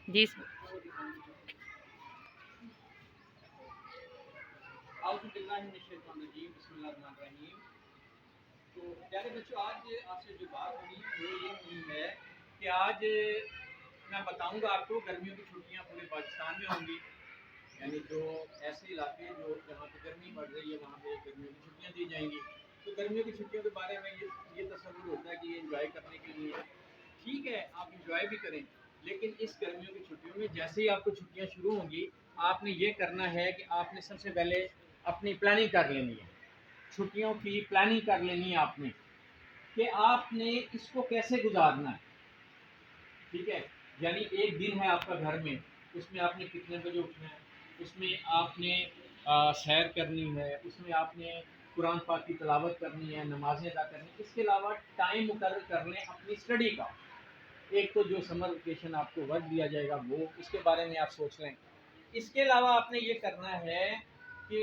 جی سر. اعوذ باللہ من الشیطان الرجیم، بسم اللہ الرحمن الرحیم. تو پیارے بچوں، آج آپ سے جو بات ہونی وہ یہ ہونی ہے کہ آج میں بتاؤں گا آپ کو گرمیوں کی چھٹیاں پورے پاکستان میں ہوں گی. یعنی جو ایسے علاقے جو جہاں پہ گرمی بڑھ رہی ہے وہاں پہ گرمیوں کی چھٹیاں دی جائیں گی. تو گرمیوں کی چھٹیوں کے بارے میں یہ تصور ہوتا ہے کہ یہ انجوائے کرنے کے لیے ٹھیک ہے، آپ انجوائے بھی کریں، لیکن اس گرمیوں کی چھٹیوں میں جیسے ہی آپ کو چھٹیاں شروع ہوں گی آپ نے یہ کرنا ہے کہ آپ نے سب سے پہلے اپنی پلاننگ کر لینی ہے. چھٹیوں کی پلاننگ کر لینی ہے آپ نے کہ آپ نے اس کو کیسے گزارنا ہے. ٹھیک ہے، یعنی ایک دن ہے آپ کا گھر میں، اس میں آپ نے کتنے بجے اٹھنا ہے، اس میں آپ نے سیر کرنی ہے، اس میں آپ نے قرآن پاک کی تلاوت کرنی ہے، نمازیں ادا کرنی ہے. اس کے علاوہ ٹائم مقرر کر لیں اپنی اسٹڈی کا. ایک تو جو سمر ویکیشن آپ کو ورک دیا جائے گا وہ اس کے بارے میں آپ سوچ لیں. اس کے علاوہ آپ نے یہ کرنا ہے کہ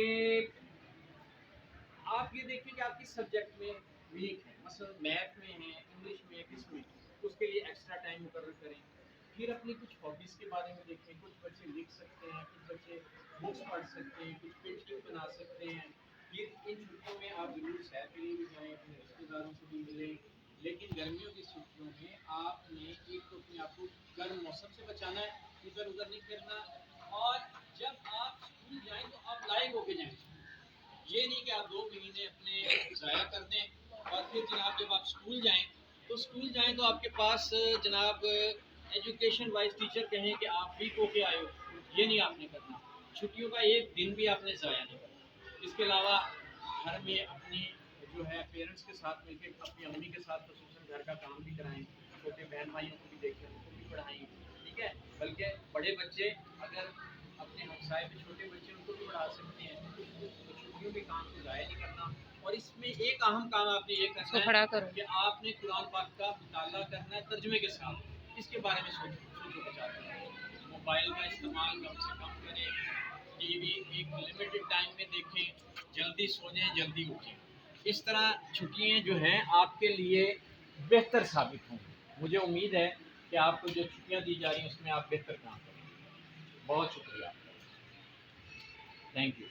آپ یہ دیکھیں کہ آپ کس سبجیکٹ میں ویک ہیں، مثلا میتھ میں ہیں، انگلش میں، کس میں، اس کے لیے ایکسٹرا ٹائم مقرر کریں. پھر اپنی کچھ ہابیز کے بارے میں دیکھیں. کچھ بچے لکھ سکتے ہیں، کچھ بچے بکس پڑھ سکتے ہیں، کچھ پینٹنگ بنا سکتے ہیں. پھر ان چھٹیوں میں آپ ضرور سیر کے لیے بھی جائیں، اپنے رشتے داروں سے بھی ملیں. لیکن گرمیوں کی چھٹیوں میں آپ نے ایک تو اپنے آپ کو گرم موسم سے بچانا ہے، ادھر ادھر نہیں پھرنا، اور جب آپ اسکول جائیں تو آپ لائق ہو کے جائیں. یہ نہیں کہ آپ 2 مہینے اپنے ضائع کر دیں اور پھر جناب جب آپ اسکول جائیں تو آپ کے پاس جناب ایجوکیشن وائز ٹیچر کہیں کہ آپ ویک ہو کے آئے ہو. یہ نہیں آپ نے کرنا. چھٹیوں کا ایک دن بھی آپ نے ضائع نہیں کرنا. اس کے علاوہ گھر میں اپنی جو ہے پیرنٹس کے ساتھ مل کے اپنی امی کے ساتھ خصوصاً گھر کا کام بھی کرائیں، چھوٹے بہن بھائیوں کو بھی دیکھیں، ان کو بھی پڑھائیں. ٹھیک ہے، بلکہ بڑے بچے اگر اپنے ہمسائے میں چھوٹے بچے ان کو بھی پڑھا سکتے ہیں. تو چھٹیوں کے کام کو ضائع نہیں کرنا. اور اس میں ایک اہم کام آپ نے یہ کرنا ہے کہ آپ نے قرآن پاک کا مطالعہ کرنا ہے ترجمے کے ساتھ. اس کے بارے میں سوچو بچاتے ہیں. موبائل کا استعمال کم سے کم کریں، ٹی وی ایک لمیٹڈ ٹائم میں دیکھیں، جلدی سو جائیں، جلدی اٹھیں. اس طرح چھٹیاں جو ہیں آپ کے لیے بہتر ثابت ہوں. مجھے امید ہے کہ آپ کو جو چھٹیاں دی جا رہی ہیں اس میں آپ بہتر کام کریں. بہت شکریہ. Thank you.